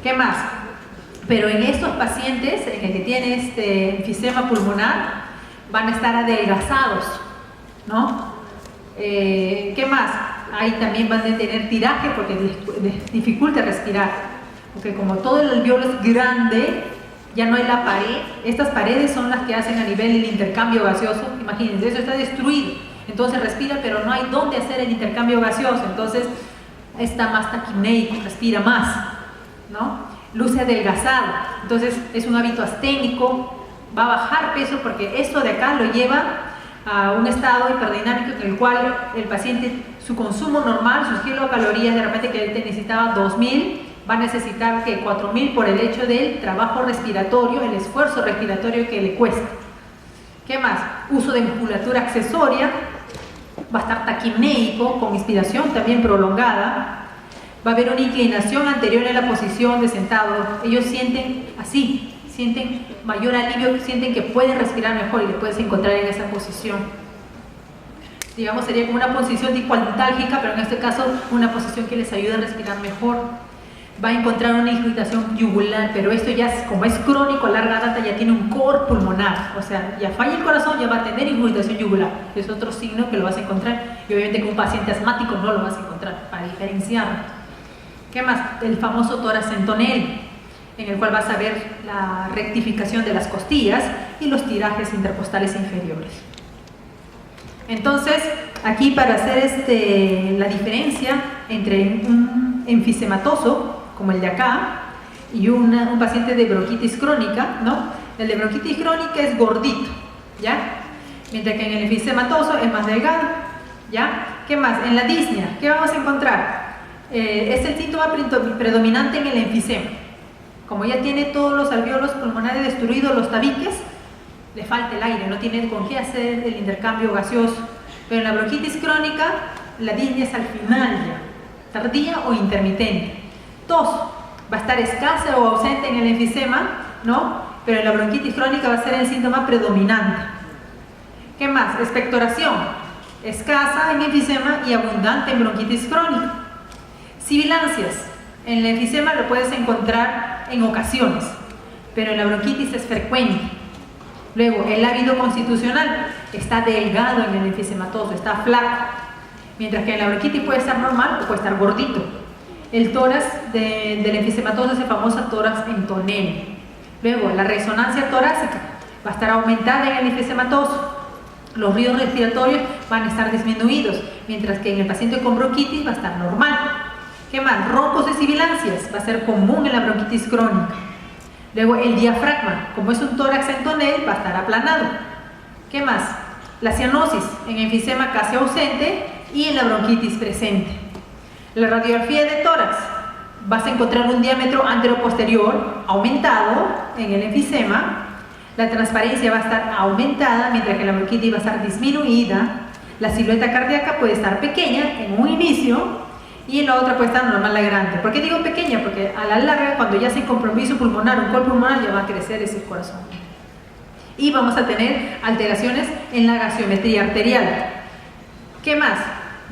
¿Qué más? Pero en estos pacientes, en el que tiene enfisema pulmonar, van a estar adelgazados, ¿no? ¿Qué más? Ahí también van a tener tiraje porque dificulta respirar. Porque como todo el alveolo es grande, ya no hay la pared. Estas paredes son las que hacen a nivel el intercambio gaseoso. Imagínense, eso está destruido. Entonces respira, pero no hay dónde hacer el intercambio gaseoso. Entonces está más taquipneico, respira más, ¿no? Luce adelgazado. Entonces es un hábito asténico, va a bajar peso porque esto de acá lo lleva a un estado hiperdinámico en el cual el paciente, su consumo normal, sus kilocalorías, de repente que él necesitaba 2000, va a necesitar que 4000 por el hecho del trabajo respiratorio, el esfuerzo respiratorio que le cuesta. ¿Qué más? Uso de musculatura accesoria, va a estar taquipneico, con inspiración también prolongada, va a haber una inclinación anterior en la posición de sentado. Ellos sienten así, sienten mayor alivio, sienten que pueden respirar mejor y le puedes encontrar en esa posición. Digamos, sería como una posición tipo antálgica, pero en este caso una posición que les ayuda a respirar mejor. Va a encontrar una irritación yugular, pero esto ya, como es crónico a larga data, ya tiene un cor pulmonar, o sea, ya falla el corazón, ya va a tener irritación yugular. Es otro signo que lo vas a encontrar, y obviamente con un paciente asmático no lo vas a encontrar, para diferenciarlo. ¿Qué más? El famoso tórax centonel, en el cual vas a ver la rectificación de las costillas y los tirajes intercostales inferiores. Entonces, aquí para hacer la diferencia entre un enfisematoso, como el de acá, y un paciente de bronquitis crónica, ¿no? El de bronquitis crónica es gordito, ¿ya? Mientras que en el enfisematoso es más delgado, ¿ya? ¿Qué más? En la disnea, ¿qué vamos a encontrar? Es el síntoma predominante en el enfisema. Como ya tiene todos los alvéolos pulmonares destruidos, los tabiques, le falta el aire, no tiene con qué hacer el intercambio gaseoso. Pero en la bronquitis crónica, la disnea es al final ya, tardía o intermitente. Tos, va a estar escasa o ausente en el enfisema, ¿no? Pero en la bronquitis crónica va a ser el síntoma predominante. ¿Qué más? Expectoración, escasa en enfisema y abundante en bronquitis crónica. Sibilancias, en el enfisema lo puedes encontrar en ocasiones, pero en la bronquitis es frecuente. Luego, el lábido constitucional está delgado en el enfisematoso, está flaco, mientras que en la bronquitis puede estar normal o puede estar gordito. El tórax del enfisematoso es el famoso tórax entonel. Luego, la resonancia torácica va a estar aumentada en el enfisematoso. Los ríos respiratorios van a estar disminuidos, mientras que en el paciente con bronquitis va a estar normal. ¿Qué más? Roncos de sibilancias, va a ser común en la bronquitis crónica. Luego el diafragma, como es un tórax entonel, va a estar aplanado. ¿Qué más? La cianosis, en enfisema casi ausente y en la bronquitis presente. La radiografía de tórax, vas a encontrar un diámetro anteroposterior aumentado en el enfisema. La transparencia va a estar aumentada, mientras que la bronquitis va a estar disminuida. La silueta cardíaca puede estar pequeña en un inicio, y en la otra puede estar normal la grande. ¿Por qué digo pequeña? Porque a la larga, cuando ya se compromiso pulmonar, un col pulmonar, ya va a crecer ese corazón. Y vamos a tener alteraciones en la gaseometría arterial. ¿Qué más?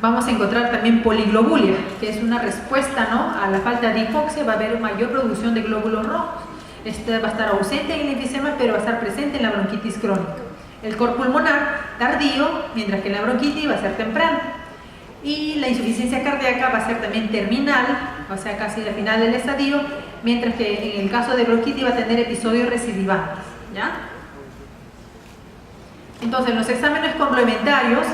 Vamos a encontrar también poliglobulia, que es una respuesta, ¿no?, a la falta de hipoxia. Va a haber mayor producción de glóbulos rojos. Este va a estar ausente en el enfisema, pero va a estar presente en la bronquitis crónica. El cor pulmonar tardío, mientras que en la bronquitis va a ser temprano. Y la insuficiencia cardíaca va a ser también terminal, o sea, casi al final del estadio, mientras que en el caso de bronquitis va a tener episodios recidivantes, ¿ya? Entonces, los exámenes complementarios,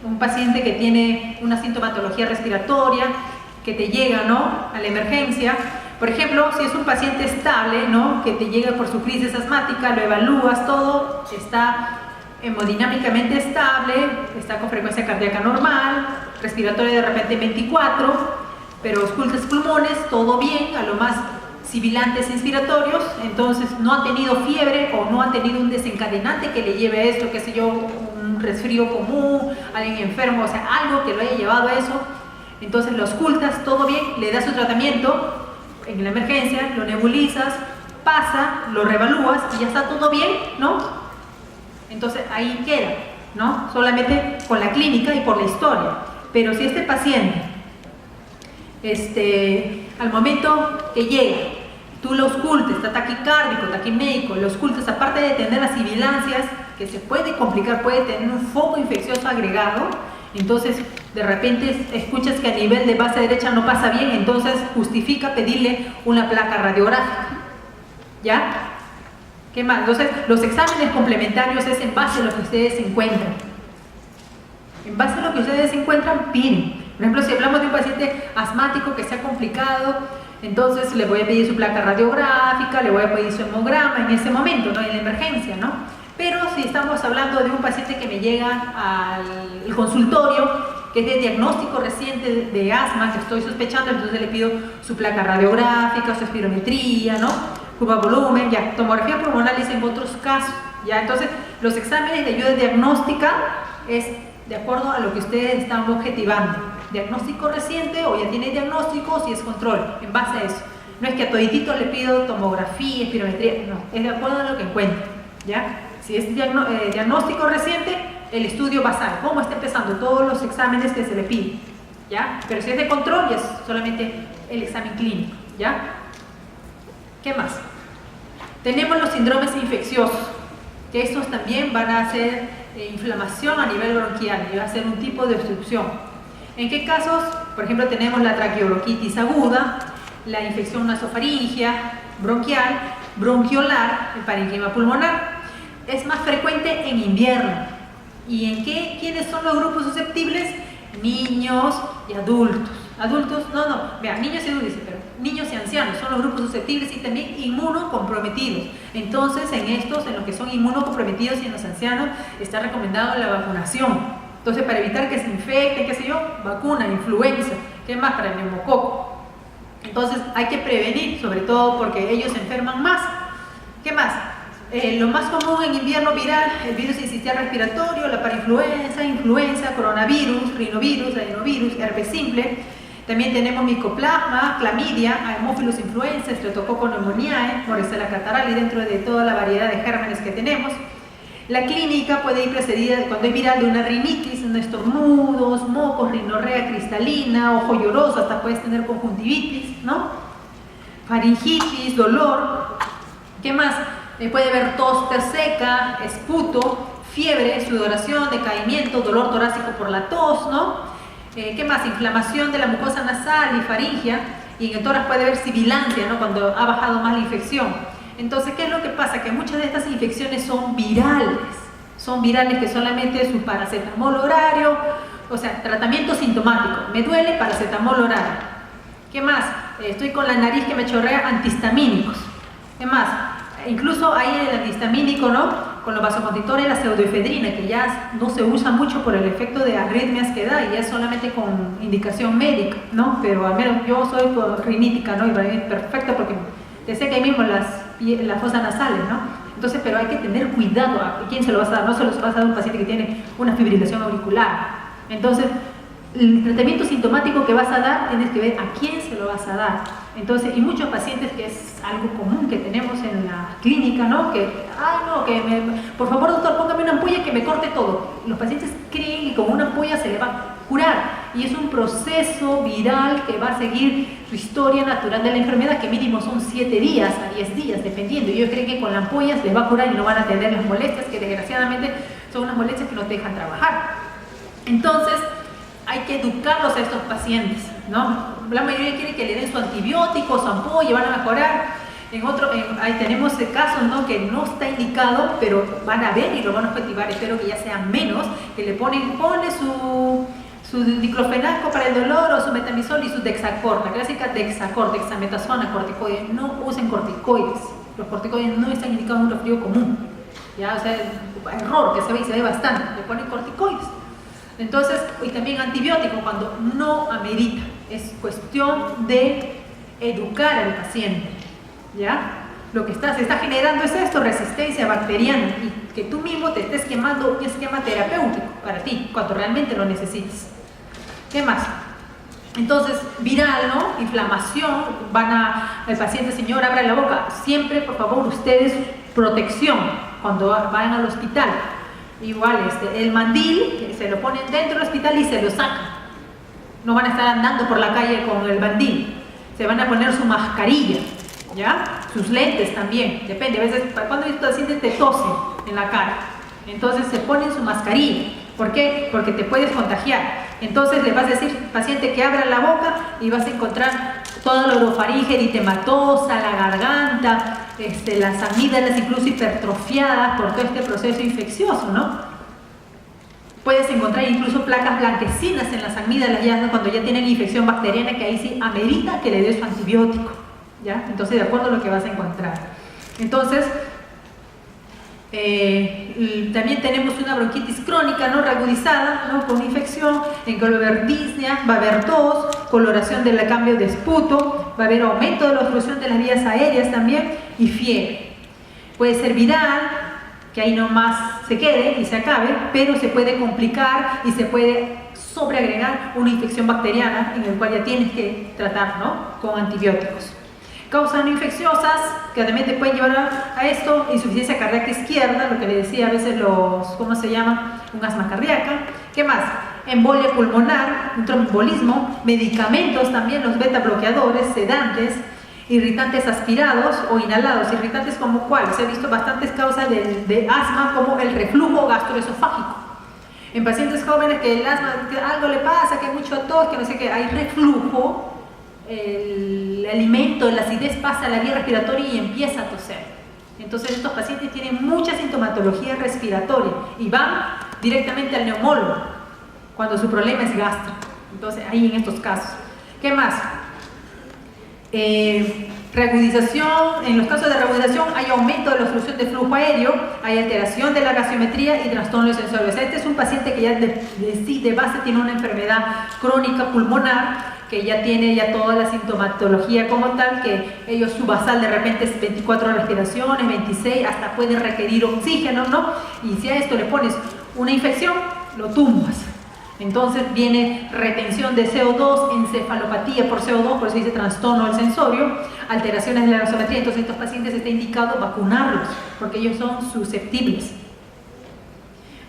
un paciente que tiene una sintomatología respiratoria, que te llega, ¿no?, a la emergencia, por ejemplo, si es un paciente estable, ¿no?, que te llega por su crisis asmática, lo evalúas todo, está hemodinámicamente estable, está con frecuencia cardíaca normal, respiratoria de repente 24, pero auscultas pulmones, todo bien, a lo más sibilantes inspiratorios, entonces no ha tenido fiebre o no ha tenido un desencadenante que le lleve a esto, qué sé yo, un resfrío común, alguien enfermo, o sea, algo que lo haya llevado a eso. Entonces lo auscultas, todo bien, le das su tratamiento en la emergencia, lo nebulizas, pasa, lo reevalúas y ya está todo bien, ¿no? Entonces ahí queda, ¿no? Solamente con la clínica y por la historia. Pero si este paciente, al momento que llega, tú lo auscultes, está taquicárdico, taquipneico, lo auscultes, aparte de tener las sibilancias, que se puede complicar, puede tener un foco infeccioso agregado, entonces de repente escuchas que a nivel de base derecha no pasa bien, entonces justifica pedirle una placa radiográfica, ¿ya? ¿Qué más? Entonces, los exámenes complementarios es en base a lo que ustedes encuentran. En base a lo que ustedes encuentran, piden. Por ejemplo, si hablamos de un paciente asmático que sea complicado, entonces le voy a pedir su placa radiográfica, le voy a pedir su hemograma en ese momento, ¿no? En la emergencia, ¿no? Pero si estamos hablando de un paciente que me llega al consultorio, que es de diagnóstico reciente de asma, que estoy sospechando, entonces le pido su placa radiográfica, su espirometría, ¿no? Curva volumen, ya, tomografía pulmonar en otros casos, ya. Entonces, los exámenes de ayuda diagnóstica es de acuerdo a lo que ustedes están objetivando. Diagnóstico reciente o ya tiene diagnóstico, si es control, en base a eso. No es que a toditito le pido tomografía, espirometría, no, es de acuerdo a lo que encuentro, ¿ya? Si es diagnóstico reciente, el estudio basal, cómo está empezando todos los exámenes que se le piden, ¿ya? Pero si es de control, ya es solamente el examen clínico, ¿ya? ¿Qué más? Tenemos los síndromes infecciosos, que estos también van a hacer inflamación a nivel bronquial y va a ser un tipo de obstrucción. ¿En qué casos? Por ejemplo, tenemos la traqueobronquitis aguda, la infección nasofaringea, bronquial, bronquiolar, el parenquima pulmonar. Es más frecuente en invierno. ¿Y en qué? ¿Quiénes son los grupos susceptibles? Niños y adultos. Adultos, vean, niños y adultos, pero niños y ancianos son los grupos susceptibles y también inmunocomprometidos. Entonces, en los que son inmunocomprometidos y en los ancianos, está recomendado la vacunación. Entonces, para evitar que se infecten, qué sé yo, vacuna, influenza, ¿qué más? Para el neumococo. Entonces, hay que prevenir, sobre todo porque ellos se enferman más. ¿Qué más? Lo más común en invierno viral, el virus sincicial respiratorio, la parainfluenza, influenza, coronavirus, rinovirus, adenovirus, herpes simple. También tenemos micoplasma, clamidia, Haemophilus influenza, Streptococcus pneumoniae, Morisella catarrhali, dentro de toda la variedad de gérmenes que tenemos. La clínica puede ir precedida, cuando es viral, de una rinitis, estornudos, mocos, rinorrea cristalina, ojo lloroso, hasta puedes tener conjuntivitis, ¿no? Faringitis, dolor. ¿Qué más? Puede haber tos seca, esputo, fiebre, sudoración, decaimiento, dolor torácico por la tos, ¿no? ¿Qué más? Inflamación de la mucosa nasal y faringia, y en el tórax puede haber sibilancia, ¿no? Cuando ha bajado más la infección. Entonces, ¿qué es lo que pasa? Que muchas de estas infecciones son virales que solamente su paracetamol horario, o sea, tratamiento sintomático, me duele, paracetamol horario. ¿Qué más? Estoy con la nariz que me chorrea, antihistamínicos. ¿Qué más? Incluso hay el antihistamínico, ¿no? Con los vasoconstrictores, la pseudoefedrina, que ya no se usa mucho por el efecto de arritmias que da, y ya es solamente con indicación médica, ¿no? Pero al menos yo soy rinítica, ¿no? Y para mí es perfecto porque te seca ahí mismo las fosas nasales, ¿no? Entonces, pero hay que tener cuidado a quién se lo vas a dar. No se los vas a dar a un paciente que tiene una fibrilación auricular. Entonces, el tratamiento sintomático que vas a dar, tienes que ver a quién se lo vas a dar. Entonces, y muchos pacientes, que es algo común que tenemos en la clínica, ¿no? Que, por favor, doctor, póngame una ampolla que me corte todo. Los pacientes creen que con una ampolla se le va a curar, y es un proceso viral que va a seguir su historia natural de la enfermedad, que mínimo son 7 días a 10 días, dependiendo. Y ellos creen que con la ampolla se les va a curar y no van a tener las molestias, que desgraciadamente son unas molestias que no te dejan trabajar. Entonces, hay que educarlos a estos pacientes, ¿no? La mayoría quiere que le den su antibiótico, su ampolla, van a mejorar. Ahí tenemos casos, ¿no? Que no está indicado, pero van a ver y lo van a objetivar. Espero que ya sean menos, que le pone su diclofenaco para el dolor, o su metamizol y su Dexacort, la clásica Dexacort, dexametasona, corticoides. No usen corticoides. Los corticoides no están indicados en un resfrío común, ¿ya? O sea, error que se ve y se ve bastante. Le ponen corticoides. Entonces, y también antibiótico cuando no amerita. Es cuestión de educar al paciente, ¿ya? Lo que se está generando es esto, resistencia bacteriana, y que tú mismo te estés quemando un esquema terapéutico para ti, cuando realmente lo necesites. ¿Qué más? Entonces, viral, ¿no? Inflamación, el paciente, señor, abra la boca. Siempre, por favor, ustedes, protección cuando vayan al hospital. Igual, el mandil, se lo ponen dentro del hospital y se lo sacan. No van a estar andando por la calle con el mandil. Se van a poner su mascarilla, ¿ya? Sus lentes también, depende. A veces, cuando el paciente te tose en la cara, entonces se ponen su mascarilla. ¿Por qué? Porque te puedes contagiar. Entonces le vas a decir al paciente que abra la boca y vas a encontrar toda la orofaringe eritematosa, la garganta, las amígdalas incluso hipertrofiadas por todo este proceso infeccioso, ¿no? Puedes encontrar incluso placas blanquecinas en las amígdalas ya cuando ya tienen infección bacteriana, que ahí sí amerita que le des su antibiótico, ¿ya? Entonces, de acuerdo a lo que vas a encontrar. Entonces, también tenemos una bronquitis crónica, ¿no? Reagudizada, ¿no? Con infección, en que va a haber disnea, va a haber tos, coloración del cambio de esputo, va a haber aumento de la obstrucción de las vías aéreas también y fiebre. Puede ser viral, que ahí nomás se quede y se acabe, pero se puede complicar y se puede sobreagregar una infección bacteriana en el cual ya tienes que tratar, ¿no? Con antibióticos. Causas no infecciosas que además te pueden llevar a esto: insuficiencia cardíaca izquierda, lo que le decía a veces ¿cómo se llama? Un asma cardíaca. ¿Qué más? Embolia pulmonar, un tromboembolismo, medicamentos también, los beta bloqueadores, sedantes, irritantes aspirados o inhalados. Irritantes como cuáles, he visto bastantes causas de asma, como el reflujo gastroesofágico. En pacientes jóvenes que el asma, que algo le pasa, que hay mucho tos, que no sé qué, hay reflujo, el alimento, la acidez pasa a la vía respiratoria y empieza a toser. Entonces estos pacientes tienen mucha sintomatología respiratoria y van directamente al neumólogo cuando su problema es gástrico. Entonces ahí en estos casos. ¿Qué más? Reagudización. En los casos de reagudización hay aumento de la obstrucción de flujo aéreo, hay alteración de la gasometría y trastornos sensoriales. Este es un paciente que ya de base tiene una enfermedad crónica pulmonar, que ya tiene toda la sintomatología como tal, que ellos su basal de repente es 24 respiraciones, 26, hasta pueden requerir oxígeno, ¿no? Y si a esto le pones una infección, lo tumbas. Entonces viene retención de CO2, encefalopatía por CO2, por eso dice trastorno del sensorio, alteraciones de la gasometría. Entonces estos pacientes está indicado vacunarlos, porque ellos son susceptibles.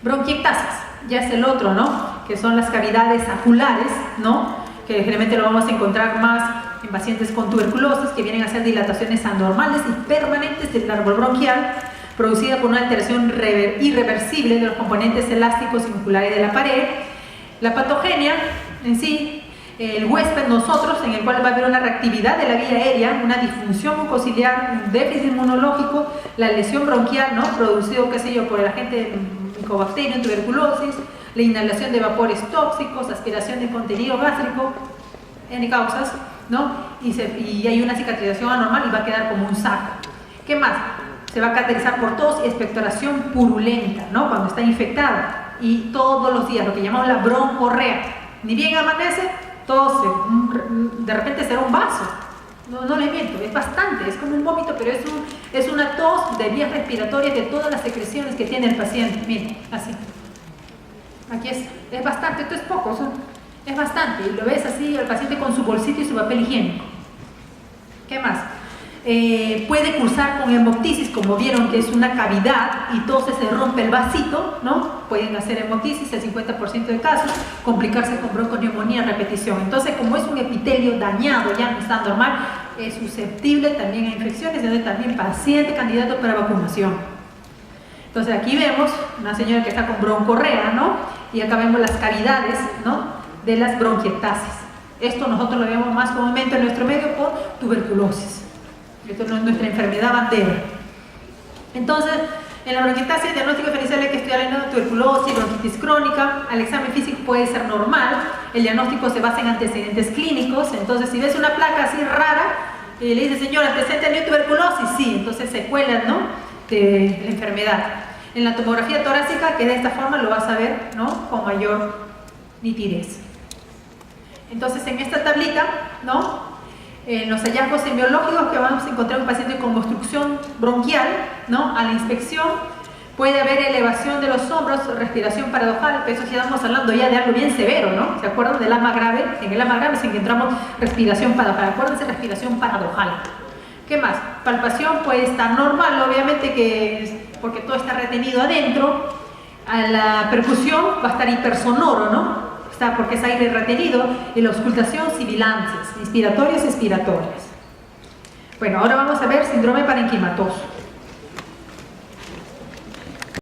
Bronquiectasis, ya es el otro, ¿no? Que son las cavidades oculares, ¿no? Que generalmente lo vamos a encontrar más en pacientes con tuberculosis, que vienen a ser dilataciones anormales y permanentes del árbol bronquial, producida por una alteración irreversible de los componentes elásticos y musculares de la pared. La patogenia en sí, el huésped nosotros, en el cual va a haber una reactividad de la vía aérea, una disfunción mucociliar, un déficit inmunológico, la lesión bronquial, ¿no? Producido, qué sé yo, por el agente Mycobacterium, tuberculosis, la inhalación de vapores tóxicos, aspiración de contenido gástrico, N causas, ¿no? Y hay una cicatrización anormal y va a quedar como un saco. ¿Qué más? Se va a caracterizar por tos y expectoración purulenta, ¿no? Cuando está infectada. Y todos los días, lo que llamamos la broncorrea. Ni bien amanece, tose, de repente será un vaso. No les miento, es bastante, es como un vómito, pero es una tos de vías respiratorias de todas las secreciones que tiene el paciente. Miren, así. Aquí es bastante, esto es poco, es bastante. Y lo ves así, el paciente con su bolsito y su papel higiénico. ¿Qué más? Puede cursar con hemoptisis, como vieron que es una cavidad y entonces se rompe el vasito, ¿no? Pueden hacer hemoptisis el 50% de casos, complicarse con bronconeumonía a repetición. Entonces, como es un epitelio dañado, ya no está normal, es susceptible también a infecciones, entonces también paciente candidato para vacunación. Entonces aquí vemos una señora que está con broncorrea, ¿no? Y acá vemos las cavidades, ¿no? De las bronquiectasis. Esto nosotros lo vemos más comúnmente en nuestro medio con tuberculosis. Esto es nuestra enfermedad bandera. Entonces, en la bronquiectasis, el diagnóstico diferencial hay que estudiar la tuberculosis, bronquitis crónica. Al examen físico puede ser normal. El diagnóstico se basa en antecedentes clínicos. Entonces, si ves una placa así rara y le dices, señor, ¿antecedente de tuberculosis? Sí, entonces secuelas, ¿no? De la enfermedad. En la tomografía torácica, que de esta forma lo vas a ver, ¿no? Con mayor nitidez. Entonces, en esta tablita, ¿no? En los hallazgos semiológicos que vamos a encontrar un paciente con obstrucción bronquial, ¿no? A la inspección puede haber elevación de los hombros, respiración paradojal, pero eso ya estamos hablando ya de algo bien severo, ¿no? ¿Se acuerdan del asma grave? En el asma grave se encontramos respiración paradojal. Acuérdense, respiración paradojal. ¿Qué más? Palpación puede estar normal, obviamente, porque todo está retenido adentro. A la percusión va a estar hipersonoro, ¿no? Porque es aire retenido, y la auscultación sibilantes, inspiratorias y expiratorias. Bueno, ahora vamos a ver síndrome parenquimatoso.